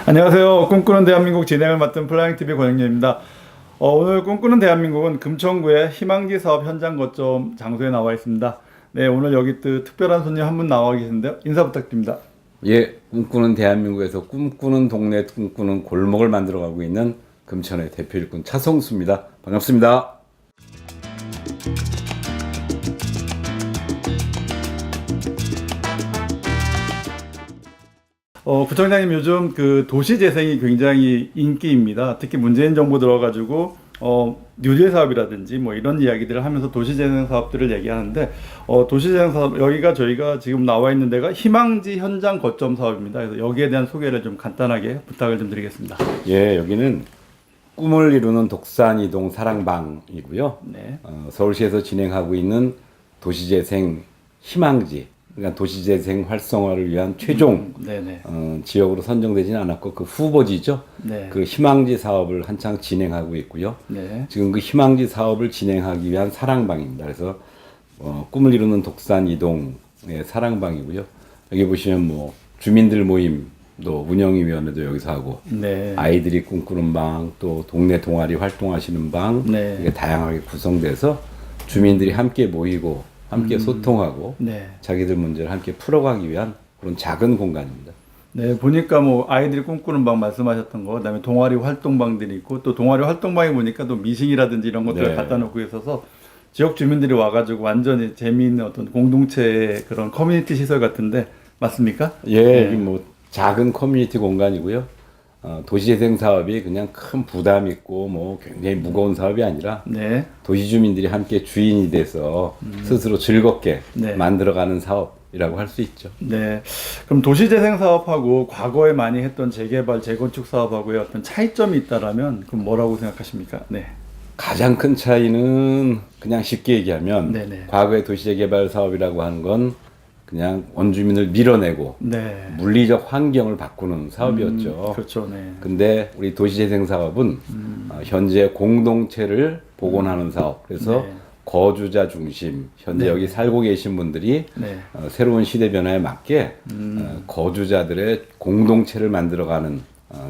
안녕하세요. 꿈꾸는 대한민국 진행을 맡은 플라잉TV 권영렬입니다. 오늘 꿈꾸는 대한민국은 금천구의 희망지 사업 현장 거점 장소에 나와 있습니다. 네, 오늘 여기 또 특별한 손님 한 분 나와 계신데요. 인사 부탁드립니다. 예, 꿈꾸는 대한민국에서 꿈꾸는 동네, 꿈꾸는 골목을 만들어가고 있는 금천의 대표 일꾼 차성수입니다. 반갑습니다. 구청장님 요즘 그 도시 재생이 굉장히 인기입니다. 특히 문재인 정부 들어가지고 뉴딜 사업이라든지 뭐 이런 이야기들을 하면서 도시 재생 사업들을 얘기하는데 도시 재생 사업 여기가 저희가 지금 나와 있는 데가 희망지 현장 거점 사업입니다. 그래서 여기에 대한 소개를 좀 간단하게 부탁을 좀 드리겠습니다. 예, 여기는 꿈을 이루는 독산이동 사랑방이고요. 네. 서울시에서 진행하고 있는 도시재생 희망지, 그러니까 도시재생 활성화를 위한 최종 네네. 지역으로 선정되지는 않았고 그 후보지죠. 네. 그 희망지 사업을 한창 진행하고 있고요. 네. 지금 그 희망지 사업을 진행하기 위한 사랑방입니다. 그래서 꿈을 이루는 독산이동의 사랑방이고요. 여기 보시면 뭐 주민들 모임도 운영위원회도 여기서 하고, 네. 아이들이 꿈꾸는 방, 또 동네 동아리 활동하시는 방, 네. 이게 다양하게 구성돼서 주민들이 함께 모이고 함께 소통하고 네. 자기들 문제를 함께 풀어가기 위한 그런 작은 공간입니다. 네, 보니까 뭐 아이들이 꿈꾸는 방 말씀하셨던 거, 그다음에 동아리 활동방들이 있고 또 동아리 활동방에 보니까 또 미싱이라든지 이런 것들을 네. 갖다 놓고 있어서 지역 주민들이 와가지고 완전히 재미있는 어떤 공동체의 그런 커뮤니티 시설 같은데 맞습니까? 예, 네. 여기 뭐 작은 커뮤니티 공간이고요. 도시재생 사업이 그냥 큰 부담 있고 뭐 굉장히 무거운 사업이 아니라 네. 도시 주민들이 함께 주인이 돼서 스스로 즐겁게 네. 만들어가는 사업이라고 할 수 있죠. 네. 그럼 도시재생 사업하고 과거에 많이 했던 재개발, 재건축 사업하고의 어떤 차이점이 있다라면 그럼 뭐라고 생각하십니까? 네. 가장 큰 차이는 그냥 쉽게 얘기하면 네네. 과거의 도시재개발 사업이라고 하는 건 그냥 원주민을 밀어내고 네. 물리적 환경을 바꾸는 사업이었죠. 그렇죠. 네. 근데 우리 도시재생 사업은 현재 공동체를 복원하는 사업. 그래서 네. 거주자 중심. 현재 네. 여기 살고 계신 분들이 네. 새로운 시대 변화에 맞게 거주자들의 공동체를 만들어가는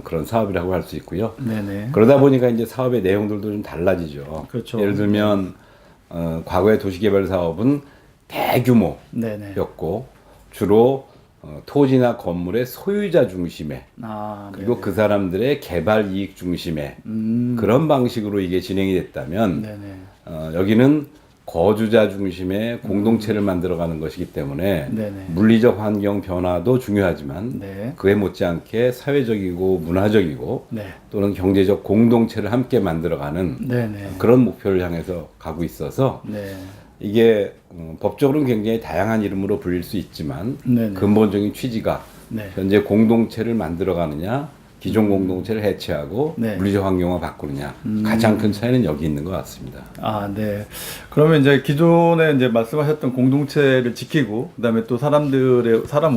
그런 사업이라고 할 수 있고요. 네네. 그러다 보니까 이제 사업의 내용들도 좀 달라지죠. 그렇죠. 예를 들면 과거의 도시개발 사업은 대규모였고 네네. 주로 토지나 건물의 소유자 중심에 그리고 네네. 그 사람들의 개발 이익 중심에 그런 방식으로 이게 진행이 됐다면 네네. 여기는 거주자 중심의 공동체를 만들어가는 것이기 때문에 네네. 물리적 환경 변화도 중요하지만 네. 그에 못지않게 사회적이고 문화적이고 네. 또는 경제적 공동체를 함께 만들어가는 네네. 그런 목표를 향해서 가고 있어서 네. 이게 법적으로는 굉장히 다양한 이름으로 불릴 수 있지만 네네. 근본적인 취지가 네. 현재 공동체를 만들어가느냐 기존 공동체를 해체하고 네. 물리적 환경화 바꾸느냐 가장 큰 차이는 여기 있는 것 같습니다. 네. 그러면 이제 기존에 이제 말씀하셨던 공동체를 지키고 그다음에 또 사람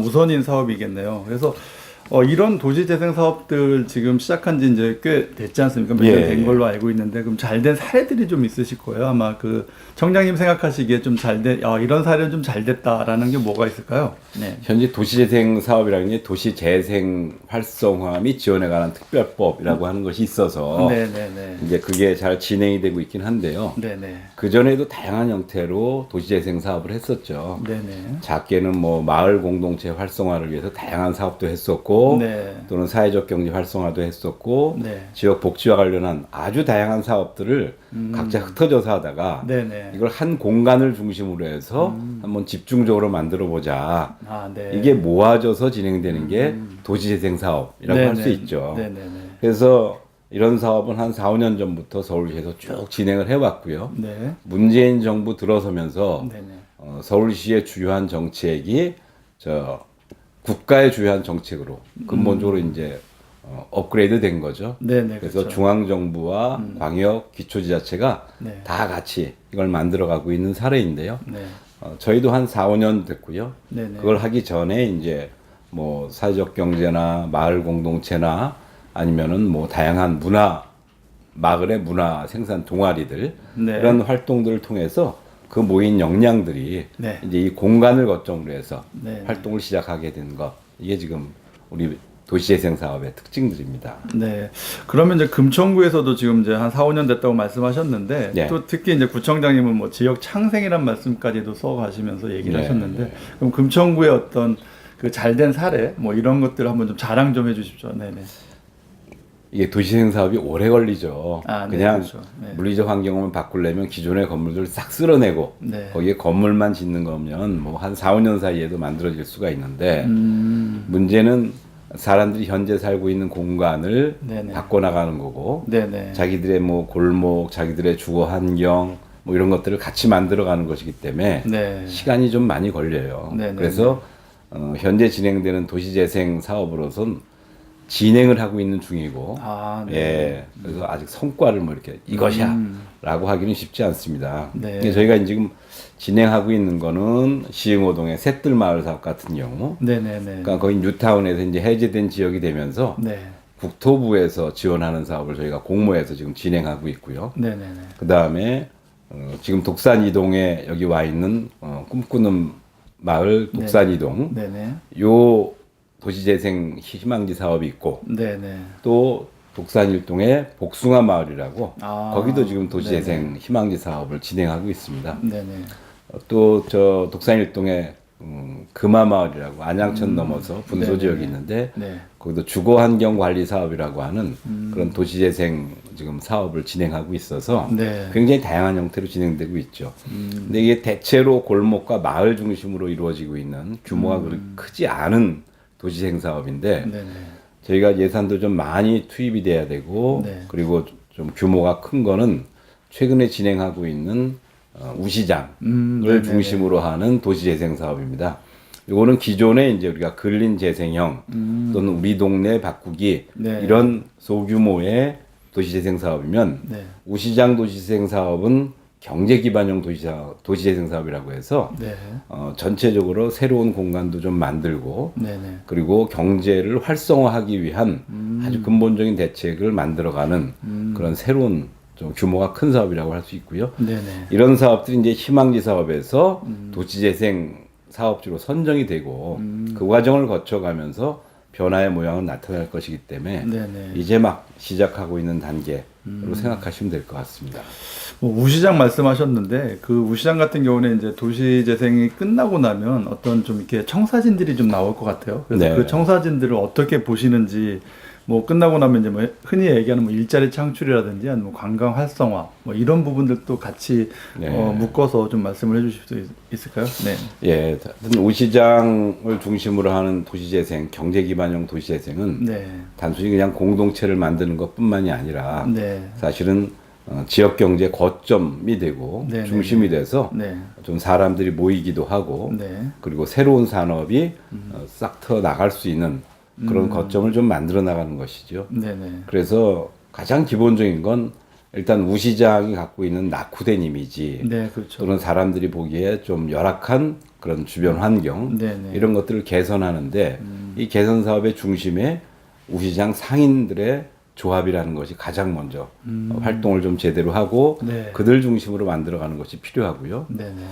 우선인 사업이겠네요. 그래서 이런 도시재생 사업들 지금 시작한 지 이제 꽤 됐지 않습니까? 몇 년 된 걸로 알고 있는데, 그럼 잘 된 사례들이 좀 있으실 거예요. 아마 그 청장님 생각하시기에 좀 이런 사례는 좀 잘 됐다라는 게 뭐가 있을까요? 네. 현재 도시재생 사업이라는 게 도시재생 활성화 및 지원에 관한 특별법이라고 하는 것이 있어서 네네네. 이제 그게 잘 진행이 되고 있긴 한데요. 네네. 그 전에도 다양한 형태로 도시재생 사업을 했었죠. 네네. 작게는 뭐 마을 공동체 활성화를 위해서 다양한 사업도 했었고, 네. 또는 사회적 경제 활성화도 했었고, 네. 지역 복지와 관련한 아주 다양한 사업들을 각자 흩어져서 하다가 네네. 이걸 한 공간을 중심으로 해서 한번 집중적으로 만들어 보자. 네. 이게 모아져서 진행되는 게 도시재생 사업이라고 할 수 있죠. 네네네. 그래서 이런 사업은 한 4, 5년 전부터 서울시에서 쭉 진행을 해왔고요. 네. 문재인 정부 들어서면서 네네. 서울시의 주요한 정책이 국가의 주요한 정책으로 근본적으로 이제 업그레이드 된 거죠. 네네. 그래서 그렇죠. 중앙정부와 광역 기초지자체가 네. 다 같이 이걸 만들어가고 있는 사례인데요. 네. 저희도 한 4, 5년 됐고요. 네네. 그걸 하기 전에 이제 뭐 사회적 경제나 마을 공동체나 아니면은 뭐 다양한 마을의 문화 생산 동아리들 네. 이런 활동들을 통해서 그 모인 역량들이 네. 이제 이 공간을 거점으로 해서 네. 활동을 시작하게 된 것. 이게 지금 우리 도시재생 사업의 특징들입니다. 네. 그러면 이제 금천구에서도 지금 이제 한 4, 5년 됐다고 말씀하셨는데 네. 또 특히 이제 구청장님은 뭐 지역 창생이란 말씀까지도 써가시면서 얘기를 네, 하셨는데 네. 그럼 금천구의 어떤 그 잘된 사례 뭐 이런 것들 한번 좀 자랑 좀 해주십시오. 네네. 이게 도시재생 사업이 오래 걸리죠. 아, 네, 그냥 그렇죠. 네. 물리적 환경을 바꾸려면 기존의 건물들 싹 쓸어내고 네. 거기에 건물만 짓는 거면 뭐 한 4, 5년 사이에도 만들어질 수가 있는데 문제는 사람들이 현재 살고 있는 공간을 네네. 바꿔나가는 거고 네네. 자기들의 뭐 골목, 자기들의 주거 환경 뭐 이런 것들을 같이 만들어가는 것이기 때문에 네. 시간이 좀 많이 걸려요. 네네네. 그래서 현재 진행되는 도시재생 사업으로선 진행을 하고 있는 중이고, 아, 네. 예, 그래서 아직 성과를 뭐 이렇게 이것이야라고 하기는 쉽지 않습니다. 네. 근데 저희가 지금 진행하고 있는 거는 시흥호동의 셋들 마을 사업 같은 경우, 네네네. 그러니까 거기 뉴타운에서 이제 해제된 지역이 되면서 네. 국토부에서 지원하는 사업을 저희가 공모해서 지금 진행하고 있고요. 네네네. 그 다음에 지금 독산 이동에 여기 와 있는 꿈꾸는 마을 독산 이동, 네네. 요 도시재생 희망지 사업이 있고 네네. 또 독산 일동의 복숭아 마을이라고 아, 거기도 지금 도시재생 희망지 사업을 진행하고 있습니다. 네네. 또 저 독산 일동의 금화 마을이라고 안양천 넘어서 분소 네네. 지역이 있는데 네. 거기도 주거 환경 관리 사업이라고 하는 그런 도시재생 지금 사업을 진행하고 있어서 네. 굉장히 다양한 형태로 진행되고 있죠. 근데 이게 대체로 골목과 마을 중심으로 이루어지고 있는 규모가 그렇게 크지 않은 도시재생 사업인데 네네. 저희가 예산도 좀 많이 투입이 돼야 되고 네. 그리고 좀 규모가 큰 거는 최근에 진행하고 있는 우시장을 네네네. 중심으로 하는 도시재생 사업입니다. 이거는 기존에 이제 우리가 근린재생형 또는 우리 동네 바꾸기 네. 이런 소규모의 도시재생 사업이면 네. 우시장 도시재생 사업은 경제기반형 도시재생 사업이라고 해서 네. 전체적으로 새로운 공간도 좀 만들고 네네. 그리고 경제를 활성화하기 위한 아주 근본적인 대책을 만들어가는 그런 새로운 좀 규모가 큰 사업이라고 할 수 있고요. 네네. 이런 사업들이 이제 희망지 사업에서 도시재생 사업지로 선정이 되고 그 과정을 거쳐가면서 변화의 모양은 나타날 것이기 때문에 네네. 이제 막 시작하고 있는 단계로 생각하시면 될 것 같습니다. 뭐 우시장 말씀하셨는데 그 우시장 같은 경우는 이제 도시 재생이 끝나고 나면 어떤 좀 이렇게 청사진들이 좀 나올 것 같아요. 그래서 네. 그 청사진들을 어떻게 보시는지 뭐 끝나고 나면 이제 뭐 흔히 얘기하는 뭐 일자리 창출이라든지 아니면 뭐 관광 활성화 뭐 이런 부분들도 같이 네. 묶어서 좀 말씀을 해주실 수 있을까요? 네. 예, 하여튼 우시장을 중심으로 하는 도시재생, 경제기반형 도시재생은 네. 단순히 그냥 공동체를 만드는 것뿐만이 아니라 네. 사실은 지역 경제 거점이 되고 네, 중심이 돼서 네. 좀 사람들이 모이기도 하고 네. 그리고 새로운 산업이 싹 트어 나갈 수 있는 그런 거점을 좀 만들어 나가는 것이죠. 네네. 그래서 가장 기본적인 건 일단 우시장이 갖고 있는 낙후된 이미지 네, 그렇죠. 또는 사람들이 보기에 좀 열악한 그런 주변 환경 네네. 이런 것들을 개선하는데 이 개선 사업의 중심에 우시장 상인들의 조합이라는 것이 가장 먼저 활동을 좀 제대로 하고 네. 그들 중심으로 만들어가는 것이 필요하고요. 네네.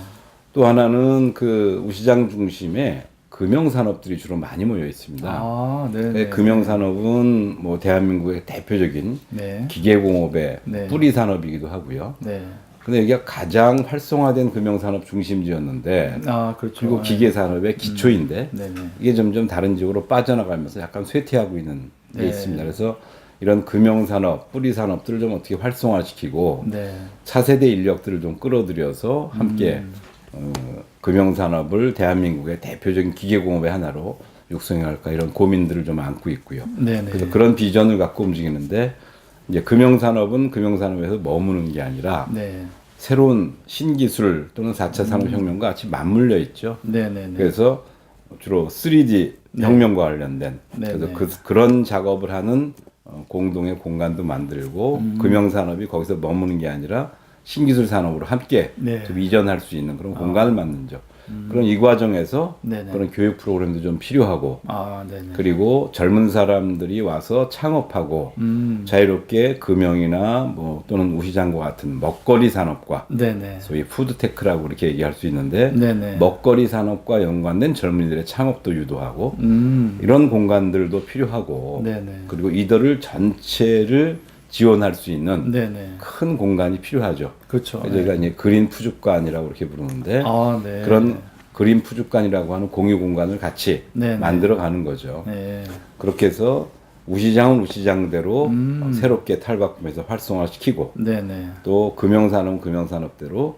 또 하나는 그 우시장 중심에 금융산업들이 주로 많이 모여 있습니다. 아, 네. 금융산업은 뭐 대한민국의 대표적인 네. 기계공업의 네. 뿌리 산업이기도 하고요. 네. 근데 여기가 가장 활성화된 금융산업 중심지였는데 아, 그렇죠. 그리고 기계산업의 기초인데 네네. 이게 점점 다른 지역으로 빠져나가면서 약간 쇠퇴하고 있는 게 네. 있습니다. 그래서 이런 금융산업, 뿌리 산업들을 좀 어떻게 활성화시키고 네. 차세대 인력들을 좀 끌어들여서 함께 금융산업을 대한민국의 대표적인 기계공업의 하나로 육성할까 이런 고민들을 좀 안고 있고요. 네네. 그래서 그런 비전을 갖고 움직이는데 이제 금융산업은 금융산업에서 머무는 게 아니라 네. 새로운 신기술 또는 4차 산업혁명과 같이 맞물려 있죠. 네네네. 그래서 주로 3D 혁명과 관련된 네, 그래서 네. 그런 작업을 하는 공동의 공간도 만들고 금융산업이 거기서 머무는 게 아니라 신기술 산업으로 함께 네. 좀 이전할 수 있는 그런 공간을 만들죠. 그런 이 과정에서 네네. 그런 교육 프로그램도 좀 필요하고 아, 네네. 그리고 젊은 사람들이 와서 창업하고 자유롭게 금형이나 뭐 또는 우시장과 같은 먹거리 산업과 네네. 소위 푸드테크라고 그렇게 얘기할 수 있는데 네네. 먹거리 산업과 연관된 젊은이들의 창업도 유도하고 음. 이런 공간들도 필요하고 네네. 그리고 이들을 전체를 지원할 수 있는 네네. 큰 공간이 필요하죠. 그렇죠. 그래서 저희가 이제 그린 푸주관이라고 그렇게 부르는데 아, 네. 그런 그린 푸주관이라고 하는 공유 공간을 같이 네네. 만들어 가는 거죠. 네. 그렇게 해서 우시장은 우시장대로 새롭게 탈바꿈해서 활성화시키고 네네. 또 금형산업은 금형산업대로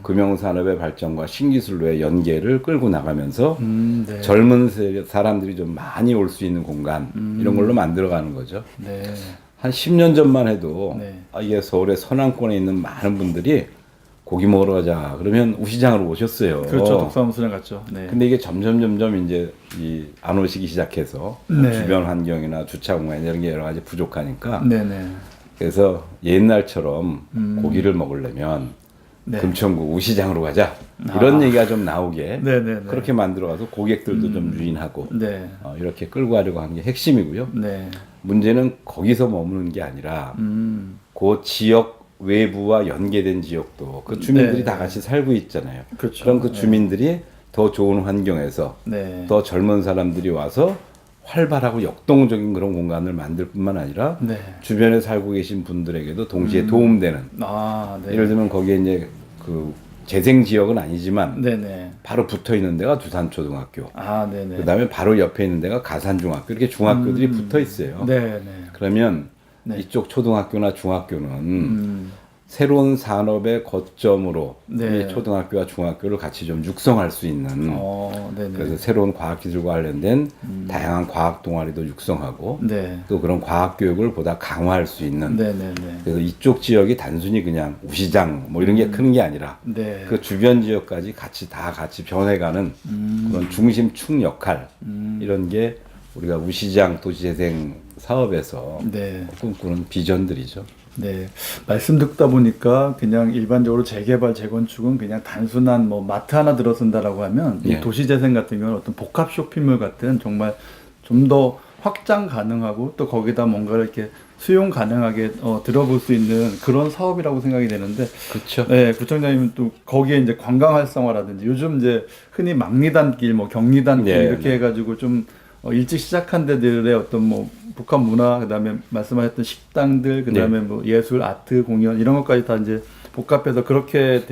금형산업의 발전과 신기술로의 연계를 끌고 나가면서 네. 젊은 사람들이 좀 많이 올 수 있는 공간 이런 걸로 만들어가는 거죠. 네. 한 10년 전만 해도 네. 이게 서울의 서남권에 있는 많은 분들이 고기 먹으러 가자 그러면 우시장으로 오셨어요. 그렇죠. 독사무소장 같죠. 네. 근데 이게 점점 이제 안 오시기 시작해서 네. 주변 환경이나 주차 공간 이런 게 여러 가지 부족하니까 네네. 그래서 옛날처럼 고기를 먹으려면 네. 금천구 우시장으로 가자 이런 얘기가 좀 나오게 네네네. 그렇게 만들어가서 고객들도 좀 유인하고 네. 이렇게 끌고 가려고 하는 게 핵심이고요. 네. 문제는 거기서 머무는 게 아니라 그 지역 외부와 연계된 지역도 그 주민들이 네. 다 같이 살고 있잖아요. 그렇죠. 그럼 그 주민들이 더 좋은 환경에서 네. 더 젊은 사람들이 와서 활발하고 역동적인 그런 공간을 만들 뿐만 아니라 네. 주변에 살고 계신 분들에게도 동시에 도움되는 아, 네. 예를 들면 거기에 이제 그 재생 지역은 아니지만 네네. 바로 붙어 있는 데가 두산초등학교 아, 네네. 그다음에 바로 옆에 있는 데가 가산중학교 이렇게 중학교들이 붙어 있어요. 네네. 그러면 네. 이쪽 초등학교나 중학교는 새로운 산업의 거점으로 네. 이 초등학교와 중학교를 같이 좀 육성할 수 있는 네네. 그래서 새로운 과학기술과 관련된 다양한 과학 동아리도 육성하고 네. 또 그런 과학 교육을 보다 강화할 수 있는 네네네. 그래서 이쪽 지역이 단순히 그냥 우시장 뭐 이런 게 크는 게 아니라 네. 그 주변 지역까지 같이 변해가는 그런 중심축 역할 이런 게 우리가 우시장 도시재생 사업에서 네. 꿈꾸는 비전들이죠. 네. 말씀 듣다 보니까 그냥 일반적으로 재개발, 재건축은 그냥 단순한 뭐 마트 하나 들어선다라고 하면 이 예. 도시재생 같은 경우는 어떤 복합 쇼핑몰 같은 정말 좀 더 확장 가능하고 또 거기다 뭔가를 이렇게 수용 가능하게 들어볼 수 있는 그런 사업이라고 생각이 되는데 그렇죠. 네, 구청장님은 또 거기에 이제 관광 활성화라든지 요즘 이제 흔히 막리단길, 뭐 경리단길 네, 이렇게 네. 해가지고 좀 일찍 시작한 데들의 어떤 뭐 북한 문화, 그다음에 말씀하셨던 식당들, 그다음에 뭐 예술, 아트, 공연 이런 것까지 다 이제 복합해서 그렇게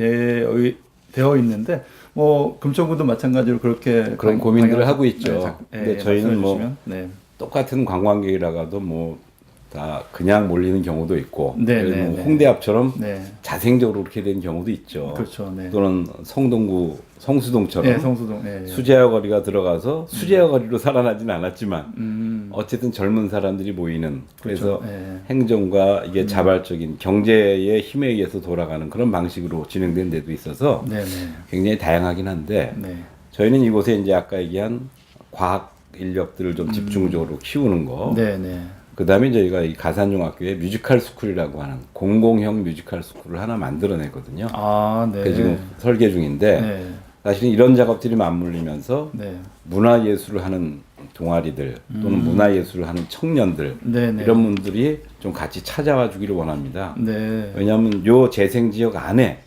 되어 있는데 뭐 금천구도 마찬가지로 그렇게 그런 고민들을 하고 있죠. 근데 저희는 뭐 말씀해 주시면. 네. 똑같은 관광객이라가도 뭐 다 그냥 몰리는 경우도 있고 네, 예를 네, 들면 네. 홍대 앞처럼 네. 자생적으로 그렇게 된 경우도 있죠. 그렇죠. 네. 또는 성동구 성수동처럼 네, 성수동. 네, 네. 수제화 거리가 들어가서 수제화 거리로 살아나진 않았지만 어쨌든 젊은 사람들이 모이는 그래서 그렇죠. 네. 행정과 이게 자발적인 경제의 힘에 의해서 돌아가는 그런 방식으로 진행된 데도 있어서 네, 네. 굉장히 다양하긴 한데 네. 저희는 이곳에 이제 아까 얘기한 과학 인력들을 좀 집중적으로 키우는 거. 네, 네. 그다음에 저희가 이 가산중학교에 뮤지컬 스쿨이라고 하는 공공형 뮤지컬 스쿨을 하나 만들어냈거든요. 아, 네. 그게 지금 설계 중인데 네. 사실은 이런 작업들이 맞물리면서 네. 문화예술을 하는 동아리들 또는 문화예술을 하는 청년들 네, 네. 이런 분들이 좀 같이 찾아와 주기를 원합니다. 네. 왜냐하면 요 재생지역 안에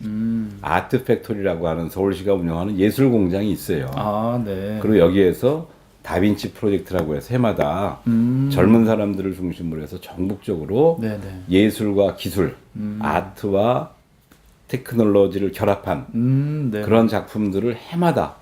아트 팩토리라고 하는 서울시가 운영하는 예술 공장이 있어요. 아, 네. 그리고 여기에서 다빈치 프로젝트라고 해서 해마다 젊은 사람들을 중심으로 해서 전국적으로 네, 네. 예술과 기술, 아트와 테크놀로지를 결합한 네. 그런 작품들을 해마다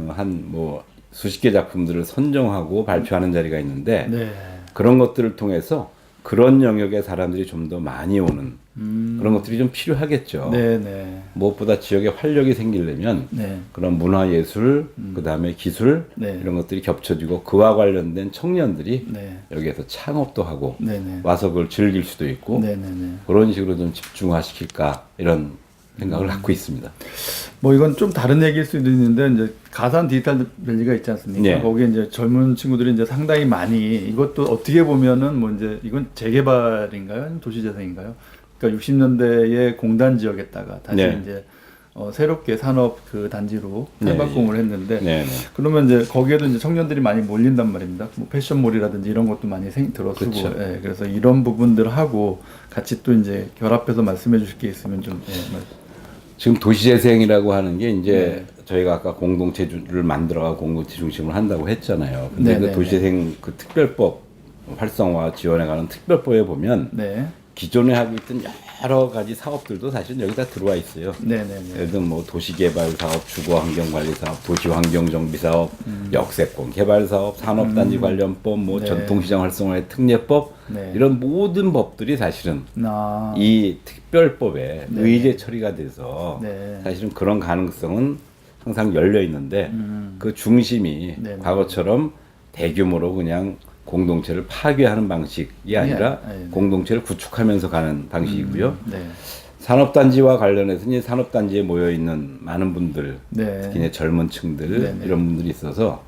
한 뭐 수십 개 작품들을 선정하고 발표하는 자리가 있는데 네. 그런 것들을 통해서 그런 영역의 사람들이 좀 더 많이 오는 그런 것들이 좀 필요하겠죠. 네, 네. 무엇보다 지역에 활력이 생기려면 네. 그런 그런 문화예술, 그다음에 기술 네. 이런 것들이 겹쳐지고 그와 관련된 청년들이 네. 여기에서 창업도 하고 네, 네. 와서 그걸 즐길 수도 있고 네, 네, 네. 그런 식으로 좀 집중화시킬까 이런 생각을 갖고 있습니다. 뭐 이건 좀 다른 얘기일 수도 있는데 이제 가산 디지털 밸리가 있지 않습니까? 네. 거기에 이제 젊은 친구들이 이제 상당히 많이 이것도 어떻게 보면은 뭐 이제 이건 재개발인가요? 아니면 도시재생인가요? 그러니까 60년대에 공단 지역에다가 다시 네. 이제 새롭게 산업 그 단지로 탈바꿈을 했는데 네. 그러면 이제 거기에도 이제 청년들이 많이 몰린단 말입니다. 뭐 패션몰이라든지 이런 것도 많이 들어서고 그렇죠. 예, 그래서 이런 부분들하고 같이 또 이제 결합해서 말씀해 주실 게 있으면 좀 지금 도시재생이라고 하는 게 이제 네. 저희가 아까 공동체를 만들어가 공동체 중심으로 한다고 했잖아요. 근데 네, 그 네, 도시재생 그 특별법 활성화 지원해가는 특별법에 보면 네. 기존에 하고 있던 여러 가지 사업들도 사실 여기 다 들어와 있어요. 네네네. 예를 들면 뭐 도시개발 사업, 주거환경관리 사업, 도시환경정비 사업, 역세권 개발 사업, 산업단지 관련법, 뭐 네. 전통시장 활성화의 특례법 네. 이런 모든 법들이 사실은 이 특별법에 네. 의제 처리가 돼서 네. 사실은 그런 가능성은 항상 열려 있는데 그 중심이 네네. 과거처럼 대규모로 그냥 공동체를 파괴하는 방식이 아니라 네. 공동체를 구축하면서 가는 방식이고요. 네. 산업단지와 관련해서 이제 산업단지에 모여 있는 많은 분들, 네. 특히 이제 젊은 층들 네네. 이런 분들이 있어서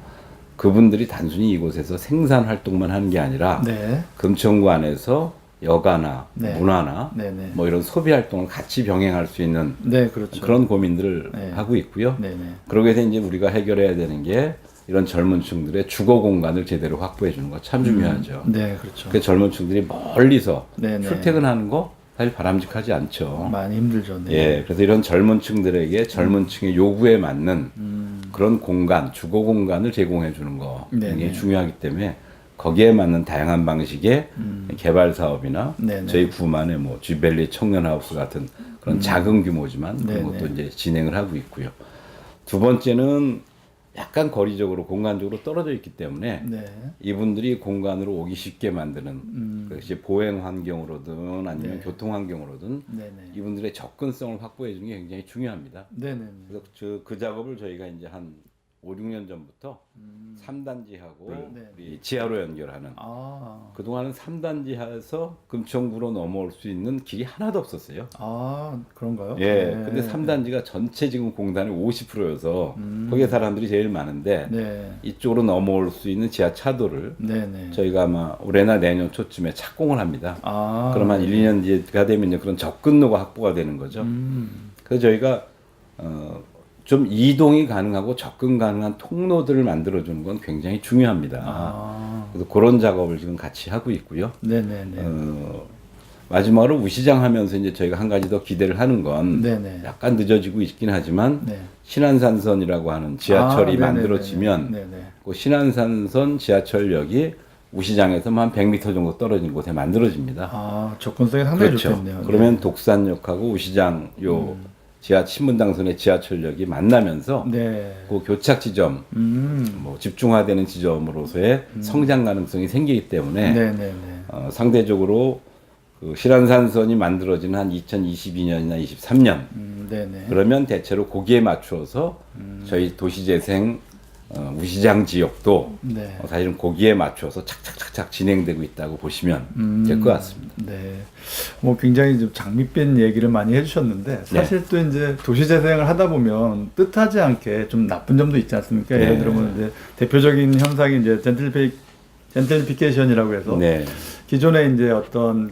그분들이 단순히 이곳에서 생산 활동만 하는 게 아니라 네. 금천구 안에서 여가나 네. 문화나 네네. 뭐 이런 소비 활동을 같이 병행할 수 있는 네, 그렇죠. 그런 고민들을 네. 하고 있고요. 네네. 그러게 해서 이제 우리가 해결해야 되는 게 이런 젊은 층들의 주거 공간을 제대로 확보해 주는 거 참 중요하죠. 네, 그렇죠. 그 젊은 층들이 멀리서 네네. 출퇴근하는 거 사실 바람직하지 않죠. 많이 힘들죠. 네. 예, 그래서 이런 젊은 층들에게 젊은 층의 요구에 맞는 그런 공간, 주거 공간을 제공해 주는 거 네네. 굉장히 중요하기 때문에 거기에 맞는 다양한 방식의 개발 사업이나 네네. 저희 구만의 뭐 쥐밸리 청년하우스 같은 그런 작은 규모지만 그런 네네. 것도 이제 진행을 하고 있고요. 두 번째는 약간 거리적으로 공간적으로 떨어져 있기 때문에 네. 이분들이 공간으로 오기 쉽게 만드는 그것이 보행 환경으로든 아니면 네. 교통 환경으로든 네네. 이분들의 접근성을 확보해 주는 게 굉장히 중요합니다. 네네. 그래서 그 작업을 저희가 이제 한 5, 6년 전부터 3단지하고 네. 우리 지하로 연결하는 아. 그동안은 3단지에서 금천구로 넘어올 수 있는 길이 하나도 없었어요. 아, 그런가요? 예. 네. 근데 3단지가 전체 지금 공단의 50%여서 거기에 사람들이 제일 많은데 네. 이쪽으로 넘어올 수 있는 지하차도를 네네. 저희가 아마 올해나 내년 초쯤에 착공을 합니다. 아. 그럼 한 1, 2년 뒤가 되면 이제 그런 접근로가 확보가 되는 거죠. 그래서 저희가 좀 이동이 가능하고 접근 가능한 통로들을 만들어주는 건 굉장히 중요합니다. 아. 그래서 그런 작업을 지금 같이 하고 있고요. 네네네. 마지막으로 우시장 하면서 이제 저희가 한 가지 더 기대를 하는 건 네네. 약간 늦어지고 있긴 하지만 네. 신안산선이라고 하는 지하철이 네네네네. 만들어지면 네네. 그 신안산선 지하철역이 우시장에서 한 100m 정도 떨어진 곳에 만들어집니다. 아, 접근성이 상당히 그렇죠. 좋겠네요. 그러면 독산역하고 우시장 요 신분당선의 지하철역이 만나면서 네. 그 교착 지점, 뭐 집중화되는 지점으로서의 성장 가능성이 생기기 때문에 네네네. 상대적으로 그 신안산선이 만들어진 한 2022년이나 23년 네네. 그러면 대체로 거기에 맞추어서 저희 도시재생 우시장 지역도 네. 사실은 거기에 맞춰서 착착착착 진행되고 있다고 보시면 될 것 같습니다. 네. 뭐 굉장히 좀 장밋빛 얘기를 많이 해주셨는데 사실 또 이제 도시재생을 하다 보면 뜻하지 않게 좀 나쁜 점도 있지 않습니까? 네. 예를 들면 이제 대표적인 현상이 이제 젠틀리피케이션이라고 해서 네. 기존에 이제 어떤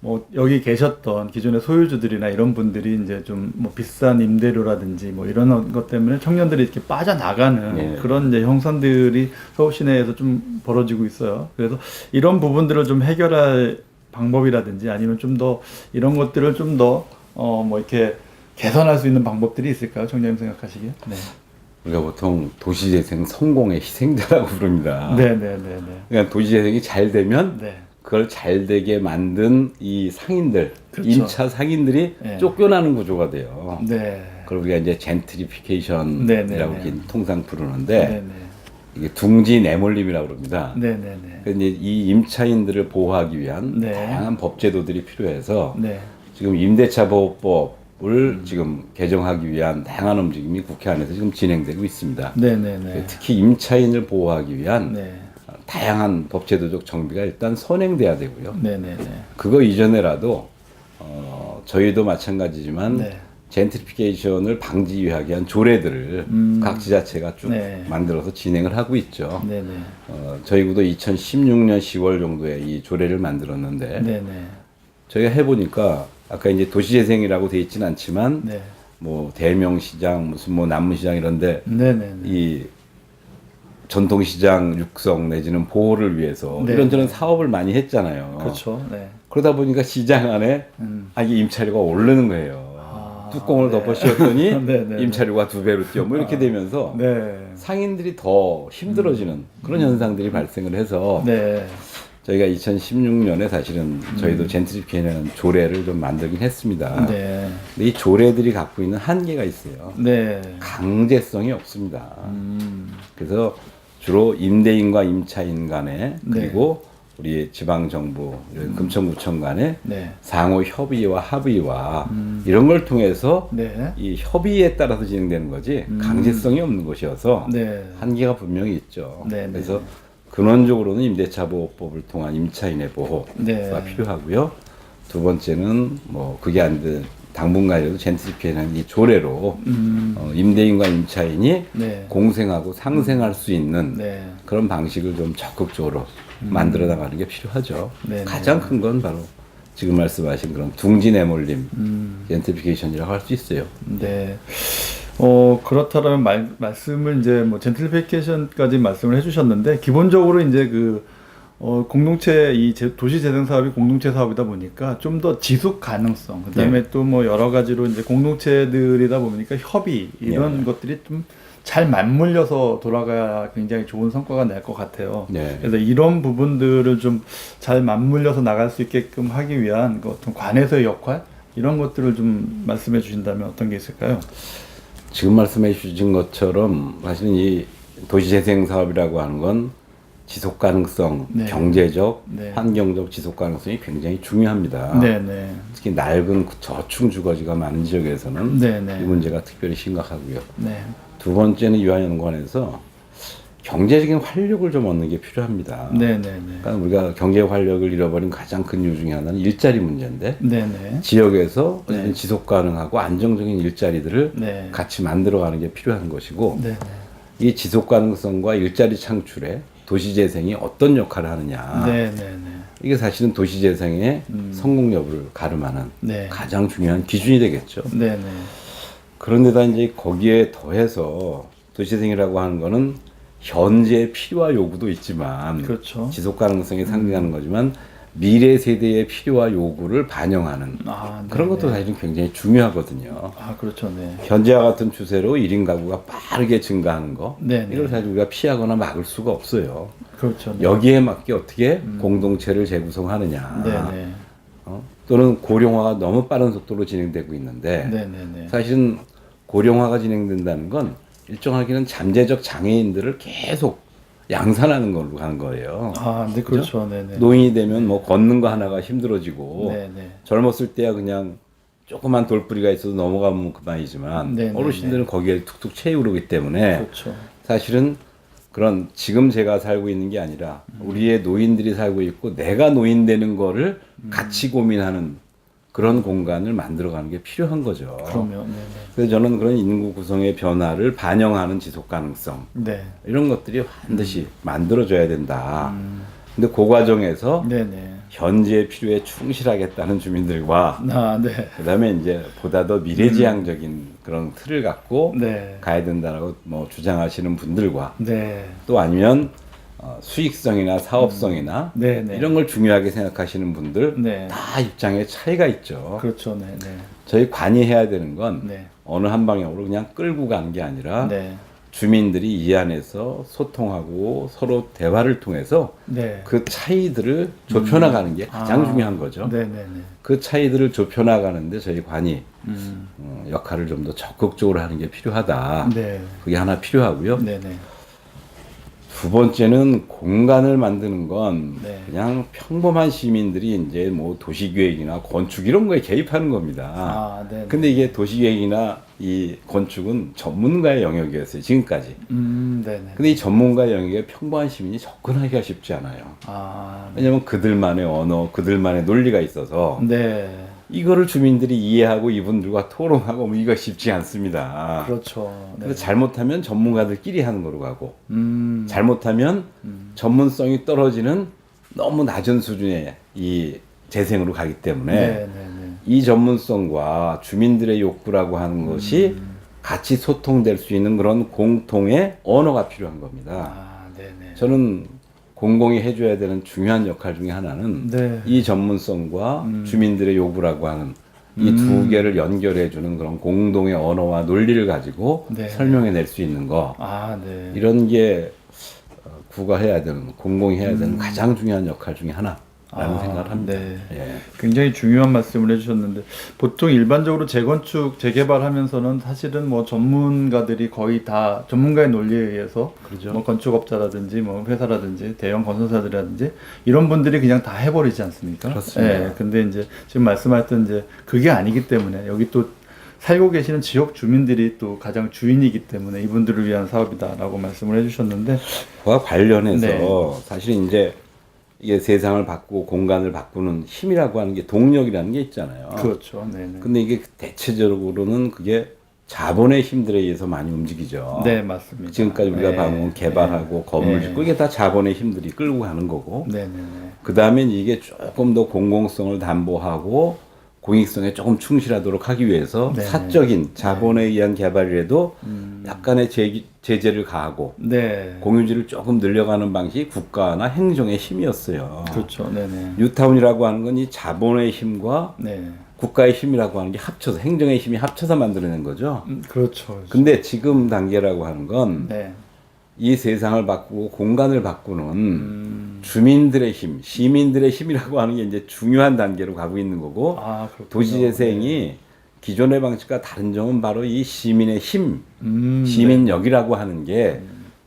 뭐 여기 계셨던 기존의 소유주들이나 이런 분들이 이제 좀 뭐 비싼 임대료라든지 뭐 이런 것 때문에 청년들이 이렇게 빠져나가는 네. 그런 이제 형선들이 서울 시내에서 좀 벌어지고 있어요. 그래서 이런 부분들을 좀 해결할 방법이라든지 아니면 좀 더 이런 것들을 좀 더 뭐 이렇게 개선할 수 있는 방법들이 있을까요? 청년님 생각하시기에? 네. 우리가 보통 도시재생 성공의 희생자라고 부릅니다. 네네네네. 그러니까 도시재생이 잘 되면 네. 그걸 잘 되게 만든 이 상인들, 그렇죠. 임차 상인들이 네. 쫓겨나는 구조가 돼요. 네. 그걸 우리가 이제 젠트리피케이션이라고 네네네. 이렇게 통상 부르는데 네네. 이게 둥지 내몰림이라고 그럽니다. 네네네. 그런데 이 임차인들을 보호하기 위한 네. 다양한 법제도들이 필요해서 네. 지금 임대차 보호법을 지금 개정하기 위한 다양한 움직임이 국회 안에서 지금 진행되고 있습니다. 네네네. 특히 임차인을 보호하기 위한 네. 다양한 법제도적 정비가 일단 선행돼야 되고요. 네네네. 그거 이전에라도 저희도 마찬가지지만 네. 젠트리피케이션을 방지하기 위한 조례들을 각 지자체가 쭉 네. 만들어서 진행을 하고 있죠. 네네. 저희 구도 2016년 10월 정도에 이 조례를 만들었는데 네네. 저희가 해보니까 아까 이제 도시재생이라고 돼 있지는 않지만 네. 뭐 대명시장 무슨 뭐 남문시장 이런데 네네네. 이 전통시장 육성 내지는 보호를 위해서 네. 이런저런 사업을 많이 했잖아요. 그렇죠. 네. 그러다 보니까 시장 안에 이게 임차료가 오르는 거예요. 뚜껑을 덮어 씌웠더니 네, 네, 임차료가 2배로 뛰어 뭐 이렇게 되면서 네. 상인들이 더 힘들어지는 그런 현상들이 발생을 해서 네. 저희가 2016년에 사실은 저희도 젠트리피케이션이라는 조례를 좀 만들긴 했습니다. 네. 근데 이 조례들이 갖고 있는 한계가 있어요. 네. 강제성이 없습니다. 그래서 주로 임대인과 임차인 간에 그리고 우리 지방정부, 금천구청 간에 네. 상호 협의와 합의와 이런 걸 통해서 네. 이 협의에 따라서 진행되는 거지 강제성이 없는 것이어서 네. 한계가 분명히 있죠. 네, 네. 그래서 근원적으로는 임대차 보호법을 통한 임차인의 보호가 네. 필요하고요. 두 번째는 뭐 그게 안 돼. 당분간이라도 젠트리피케이션은 이 조례로 임대인과 임차인이 네. 공생하고 상생할 수 있는 네. 그런 방식을 좀 적극적으로 만들어 나가는 게 필요하죠. 네, 가장 큰 건 바로 지금 말씀하신 그런 둥지 내몰림 젠트리피케이션이라고 할 수 있어요. 네. 그렇다면 말씀을 이제 뭐 젠틀리피케이션까지 말씀을 해주셨는데 기본적으로 이제 공동체 도시 재생 사업이 공동체 사업이다 보니까 좀 더 지속 가능성, 그다음에 또 뭐 여러 가지로 이제 공동체들이다 보니까 협의 이런 것들이 좀 잘 맞물려서 돌아가야 굉장히 좋은 성과가 날 것 같아요. 네. 그래서 이런 부분들을 좀 잘 맞물려서 나갈 수 있게끔 하기 위한 어떤 관에서의 역할 이런 것들을 좀 말씀해 주신다면 어떤 게 있을까요? 지금 말씀해 주신 것처럼 사실은 이 도시재생 사업이라고 하는 건 지속 가능성, 네. 경제적, 네. 환경적 지속 가능성이 굉장히 중요합니다. 네네. 특히 낡은 저층 주거지가 많은 지역에서는 네네. 이 문제가 특별히 심각하고요. 네. 두 번째는 유한연구원에서 경제적인 활력을 좀 얻는 게 필요합니다. 네네네. 그러니까 우리가 경제 활력을 잃어버린 가장 큰 이유 중에 하나는 일자리 문제인데 네네. 지역에서 네. 어쨌든 지속 가능하고 안정적인 일자리들을 네. 같이 만들어가는 게 필요한 것이고 네네. 이 지속 가능성과 일자리 창출에 도시재생이 어떤 역할을 하느냐 네네네. 이게 사실은 도시재생의 성공 여부를 가름하는 네. 가장 중요한 기준이 되겠죠. 네네. 그런데다 이제 거기에 더해서 도시재생이라고 하는 거는 현재 필요와 요구도 있지만 그렇죠. 지속 가능성이 상징하는 거지만 미래 세대의 필요와 요구를 반영하는 그런 것도 사실은 굉장히 중요하거든요. 아, 그렇죠. 네. 현재와 같은 추세로 1인 가구가 빠르게 증가하는 거 네네. 이걸 사실 우리가 피하거나 막을 수가 없어요. 그렇죠. 네. 여기에 맞게 어떻게 공동체를 재구성하느냐 네네. 또는 고령화가 너무 빠른 속도로 진행되고 있는데 네네네. 사실은 고령화가 진행된다는 건 일정하게는 잠재적 장애인들을 계속 양산하는 걸로 가는 거예요. 아, 네, 그렇죠. 네네. 노인이 되면 뭐 걷는 거 하나가 힘들어지고 네네. 젊었을 때야 그냥 조그만 돌뿌리가 있어도 넘어가면 그만이지만 네네네. 어르신들은 거기에 툭툭 채우르기 때문에 그렇죠. 사실은 그런 지금 제가 살고 있는 게 아니라 우리의 노인들이 살고 있고 내가 노인 되는 거를 같이 고민하는 그런 공간을 만들어가는 게 필요한 거죠. 그러면 네네. 그래서 저는 그런 인구 구성의 변화를 반영하는 지속 가능성 네. 이런 것들이 반드시 만들어져야 된다. 근데 그 과정에서 네네. 현재 필요에 충실하겠다는 주민들과 아, 네. 그다음에 이제 보다 더 미래지향적인 그런 틀을 갖고 네. 가야 된다라고 뭐 주장하시는 분들과 네. 또 아니면 수익성이나 사업성이나 네네. 이런 걸 중요하게 생각하시는 분들 네. 다 입장에 차이가 있죠. 그렇죠. 네네. 저희 관이 해야 되는 건 네. 어느 한 방향으로 그냥 끌고 가는 게 아니라 네. 주민들이 이 안에서 소통하고 서로 대화를 통해서 네. 그 차이들을 좁혀나가는 게 가장 중요한 거죠. 네네네. 그 차이들을 좁혀나가는데 저희 관이 역할을 좀 더 적극적으로 하는 게 필요하다. 네. 그게 하나 필요하고요. 네네. 두 번째는 공간을 만드는 건 네. 그냥 평범한 시민들이 이제 뭐 도시계획이나 건축 이런 거에 개입하는 겁니다. 아, 네. 근데 이게 도시계획이나 이 건축은 전문가의 영역이었어요, 지금까지. 네네. 근데 이 전문가의 영역에 평범한 시민이 접근하기가 쉽지 않아요. 아, 왜냐면 그들만의 언어, 그들만의 논리가 있어서 네. 이거를 주민들이 이해하고 이분들과 토론하고 뭐 이거 쉽지 않습니다. 그렇죠. 네. 그래서 잘못하면 전문가들끼리 하는 거로 가고 잘못하면 음. 전문성이 떨어지는 너무 낮은 수준의 이 재생으로 가기 때문에 네, 네, 네. 이 전문성과 주민들의 욕구라고 하는 것이 같이 소통될 수 있는 그런 공통의 언어가 필요한 겁니다. 아, 네, 네. 저는 공공이 해줘야 되는 중요한 역할 중에 하나는 네. 이 전문성과 주민들의 요구라고 하는 이 두 개를 연결해주는 그런 공동의 언어와 논리를 가지고 네. 설명해낼 수 있는 거. 아, 네. 이런 게 구가 해야 되는, 공공이 해야 되는 가장 중요한 역할 중에 하나라는 생각을 합니다. 네. 예. 굉장히 중요한 말씀을 해주셨는데 보통 일반적으로 재건축, 재개발하면서는 사실은 뭐 전문가들이 거의 다 전문가의 논리에 의해서 그렇죠. 뭐 건축업자라든지 뭐 회사라든지 대형 건설사들이라든지 이런 분들이 그냥 다 해버리지 않습니까? 그렇습니다. 예. 근데 이제 지금 말씀하셨던 이제 그게 아니기 때문에 여기 또 살고 계시는 지역 주민들이 또 가장 주인이기 때문에 이분들을 위한 사업이다라고 말씀을 해주셨는데 그와 관련해서 네. 사실 이제 이게 세상을 바꾸고 공간을 바꾸는 힘이라고 하는 게 동력이라는 게 있잖아요. 그렇죠. 네네. 근데 이게 대체적으로는 그게 자본의 힘들에 의해서 많이 움직이죠. 네, 맞습니다. 지금까지 우리가 네. 봐온 개발하고 건물 네. 짓고 이게 다 자본의 힘들이 끌고 가는 거고. 네네네. 그 다음에 이게 조금 더 공공성을 담보하고 공익성에 조금 충실하도록 하기 위해서 네. 사적인 자본에 의한 개발이라도 약간의 제재를 가하고 네. 공유지를 조금 늘려가는 방식이 국가나 행정의 힘이었어요. 그렇죠. 네네. 뉴타운이라고 하는 건 이 자본의 힘과 네. 국가의 힘이라고 하는 게 합쳐서 행정의 힘이 합쳐서 만들어낸 거죠. 그렇죠. 근데 지금 단계라고 하는 건 이 네. 세상을 바꾸고 공간을 바꾸는 주민들의 힘, 시민들의 힘이라고 하는 게 이제 중요한 단계로 가고 있는 거고 아, 그렇군요. 도시재생이 기존의 방식과 다른 점은 바로 이 시민의 힘, 네. 시민력이라고 하는 게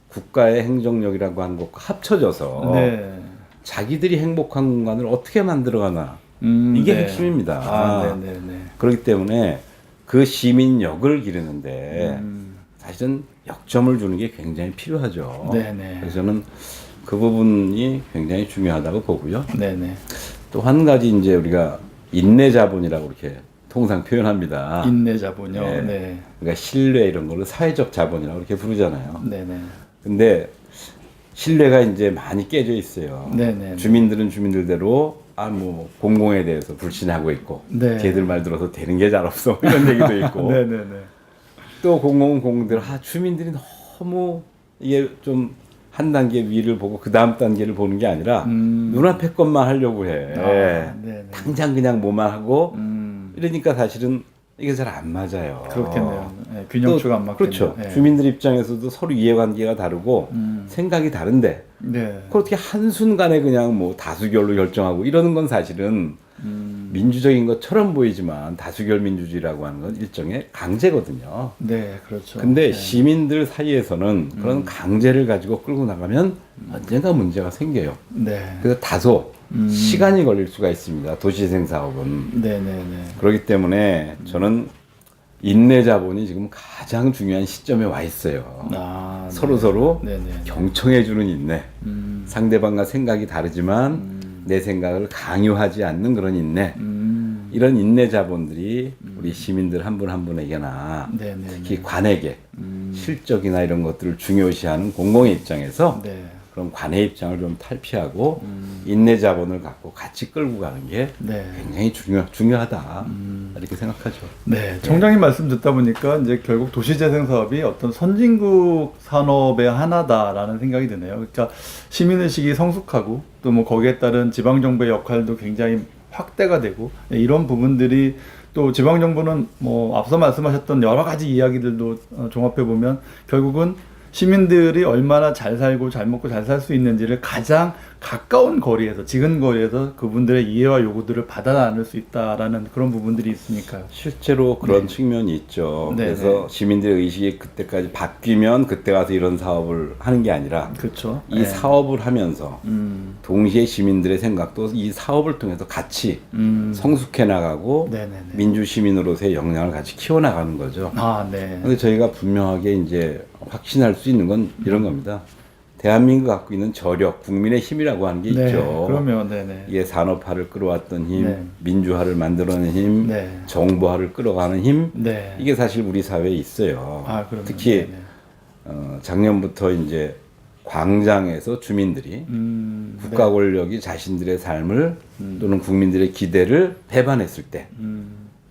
국가의 행정력이라고 하는 것과 합쳐져서 네. 자기들이 행복한 공간을 어떻게 만들어가나 이게 네. 핵심입니다. 아, 네네네. 그렇기 때문에 그 시민력을 기르는데 사실은 역점을 주는 게 굉장히 필요하죠. 네네. 그래서 저는 그 부분이 굉장히 중요하다고 보고요. 네네. 또 한 가지 이제 우리가 인내 자본이라고 이렇게 통상 표현합니다. 인내 자본요. 네. 네. 그러니까 신뢰 이런 걸로 사회적 자본이라고 이렇게 부르잖아요. 네네. 근데 신뢰가 이제 많이 깨져 있어요. 네네. 주민들은 주민들대로 뭐 공공에 대해서 불신하고 있고 네. 걔들 말 들어서 되는 게 잘 없어 이런 얘기도 있고 네네네. 또 공공은 공공대로 주민들이 너무 이게 좀 한 단계 위를 보고 그 다음 단계를 보는 게 아니라 눈앞에 것만 하려고 해. 아, 네네. 당장 그냥 뭐만 하고 음. 이러니까 사실은 이게 잘 안 맞아요. 그렇겠네요. 네, 균형추가 안 맞겠네요. 그렇죠. 네. 주민들 입장에서도 서로 이해관계가 다르고 생각이 다른데 네. 그렇게 한순간에 그냥 뭐 다수결로 결정하고 이러는 건 사실은 민주적인 것처럼 보이지만 다수결 민주주의라고 하는 건 일종의 강제거든요. 네, 그렇죠. 근데 네. 시민들 사이에서는 그런 강제를 가지고 끌고 나가면 언젠가 문제가 생겨요. 네. 그래서 다소 시간이 걸릴 수가 있습니다. 도시재생 사업은. 네네네. 그렇기 때문에 저는 인내 자본이 지금 가장 중요한 시점에 와 있어요. 아, 서로 네네. 경청해주는 인내. 상대방과 생각이 다르지만 내 생각을 강요하지 않는 그런 인내. 이런 인내 자본들이 우리 시민들 한 분 한 분에게나 네네네. 특히 관에게 실적이나 이런 것들을 중요시하는 공공의 입장에서 네. 그런 관의 입장을 좀 탈피하고 인내 자본을 갖고 같이 끌고 가는 게 네. 굉장히 중요하다 이렇게 생각하죠. 네, 청장님 말씀 듣다 보니까 이제 결국 도시재생 사업이 어떤 선진국 산업의 하나다라는 생각이 드네요. 그러니까 시민의식이 성숙하고 또 뭐 거기에 따른 지방정부의 역할도 굉장히 확대가 되고 이런 부분들이 또 지방정부는 뭐 앞서 말씀하셨던 여러 가지 이야기들도 종합해 보면 결국은 시민들이 얼마나 잘 살고 잘 먹고 잘 살 수 있는지를 가장 가까운 거리에서 지근 거리에서 그분들의 이해와 요구들을 받아 나눌 수 있다라는 그런 부분들이 있으니까요. 실제로 그런 측면이 있죠. 네, 그래서 네. 시민들의 의식이 그때까지 바뀌면 그때 가서 이런 사업을 하는 게 아니라 그렇죠. 이 사업을 하면서 동시에 시민들의 생각도 이 사업을 통해서 같이 성숙해 나가고 네네네. 민주 시민으로서의 역량을 같이 키워 나가는 거죠. 아, 네. 근데 저희가 분명하게 이제 확신할 수 있는 건 이런 겁니다. 대한민국 갖고 있는 저력, 국민의 힘이라고 하는 게 네, 있죠. 그러면 네네. 이게 산업화를 끌어왔던 힘, 네. 민주화를 만들어낸 힘, 네. 정부화를 끌어가는 힘, 네. 이게 사실 우리 사회에 있어요. 아, 그러면 특히 네네. 작년부터 이제 광장에서 주민들이 국가 권력이 자신들의 삶을 또는 국민들의 기대를 배반했을 때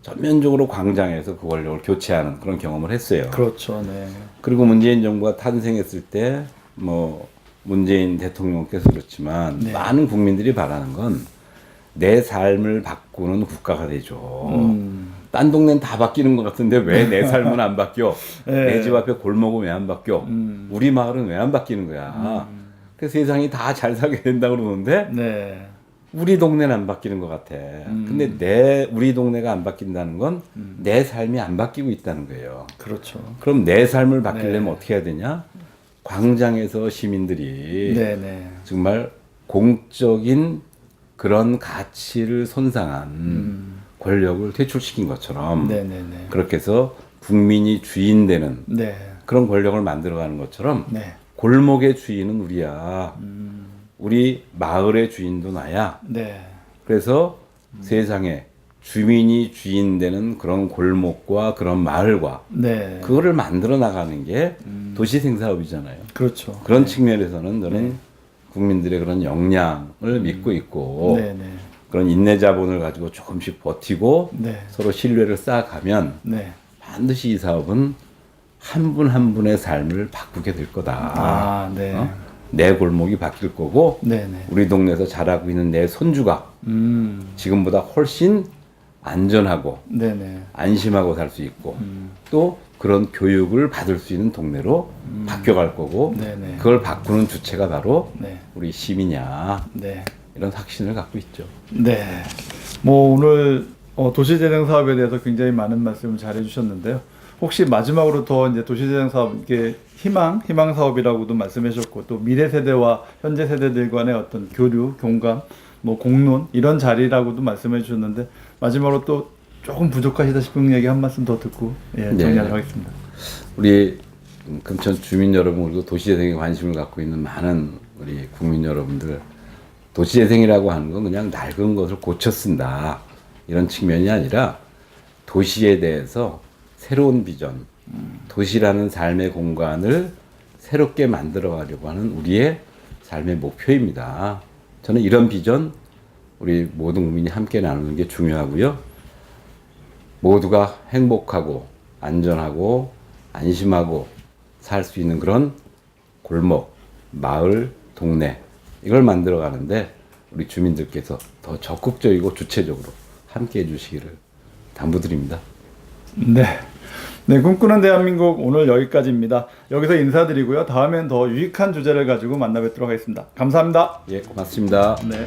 전면적으로 광장에서 그 권력을 교체하는 그런 경험을 했어요. 그렇죠. 네. 그리고 문재인 정부가 탄생했을 때 뭐 문재인 대통령께서 그렇지만 네. 많은 국민들이 바라는 건 내 삶을 바꾸는 국가가 되죠. 딴 동네는 다 바뀌는 것 같은데 왜 내 삶은 안 바뀌어? 네. 내 집 앞에 골목은 왜 안 바뀌어? 우리 마을은 왜 안 바뀌는 거야? 그 세상이 다 잘 살게 된다고 그러는데 네. 우리 동네는 안 바뀌는 것 같아. 근데 우리 동네가 안 바뀐다는 건 내 삶이 안 바뀌고 있다는 거예요. 그렇죠. 그럼 내 삶을 바뀌려면 네. 어떻게 해야 되냐? 광장에서 시민들이 네, 네. 정말 공적인 그런 가치를 손상한 권력을 퇴출시킨 것처럼 네, 네, 네. 그렇게 해서 국민이 주인 되는 네. 그런 권력을 만들어가는 것처럼 네. 골목의 주인은 우리야. 우리 마을의 주인도 나야. 네. 그래서 세상에 주민이 주인 되는 그런 골목과 그런 마을과 네. 그거를 만들어 나가는 게 도시생 사업이잖아요. 그렇죠. 그런 측면에서는 저는 국민들의 그런 역량을 믿고 있고 네, 네. 그런 인내 자본을 가지고 조금씩 버티고 네. 서로 신뢰를 쌓아가면 네. 반드시 이 사업은 한 분 한 분의 삶을 바꾸게 될 거다. 아, 네. 내 골목이 바뀔 거고 네, 네. 우리 동네에서 자라고 있는 내 손주가 지금보다 훨씬 안전하고 네, 네. 안심하고 살 수 있고 또 그런 교육을 받을 수 있는 동네로 바뀌어갈 거고 네네. 그걸 바꾸는 주체가 바로 네. 우리 시민이야. 네. 이런 확신을 갖고 있죠. 네. 뭐 오늘 도시재생 사업에 대해서 굉장히 많은 말씀을 잘 해주셨는데요. 혹시 마지막으로 더 이제 도시재생 사업 이게 희망 사업이라고도 말씀해 주셨고 또 미래 세대와 현재 세대들 간의 어떤 교류, 공감, 뭐 공론 이런 자리라고도 말씀해 주셨는데 마지막으로 또 조금 부족하시다 싶은 얘기 한 말씀 더 듣고 정리하도록 하겠습니다. 우리 금천 주민 여러분 그리고 도시재생에 관심을 갖고 있는 많은 우리 국민 여러분들 도시재생이라고 하는 건 그냥 낡은 것을 고쳐 쓴다 이런 측면이 아니라 도시에 대해서 새로운 비전 도시라는 삶의 공간을 새롭게 만들어 가려고 하는 우리의 삶의 목표입니다. 저는 이런 비전 우리 모든 국민이 함께 나누는 게 중요하고요. 모두가 행복하고 안전하고 안심하고 살 수 있는 그런 골목, 마을, 동네 이걸 만들어 가는데 우리 주민들께서 더 적극적이고 주체적으로 함께 해 주시기를 당부드립니다. 네. 네, 꿈꾸는 대한민국 오늘 여기까지입니다. 여기서 인사드리고요. 다음엔 더 유익한 주제를 가지고 만나 뵙도록 하겠습니다. 감사합니다. 예, 고맙습니다. 네.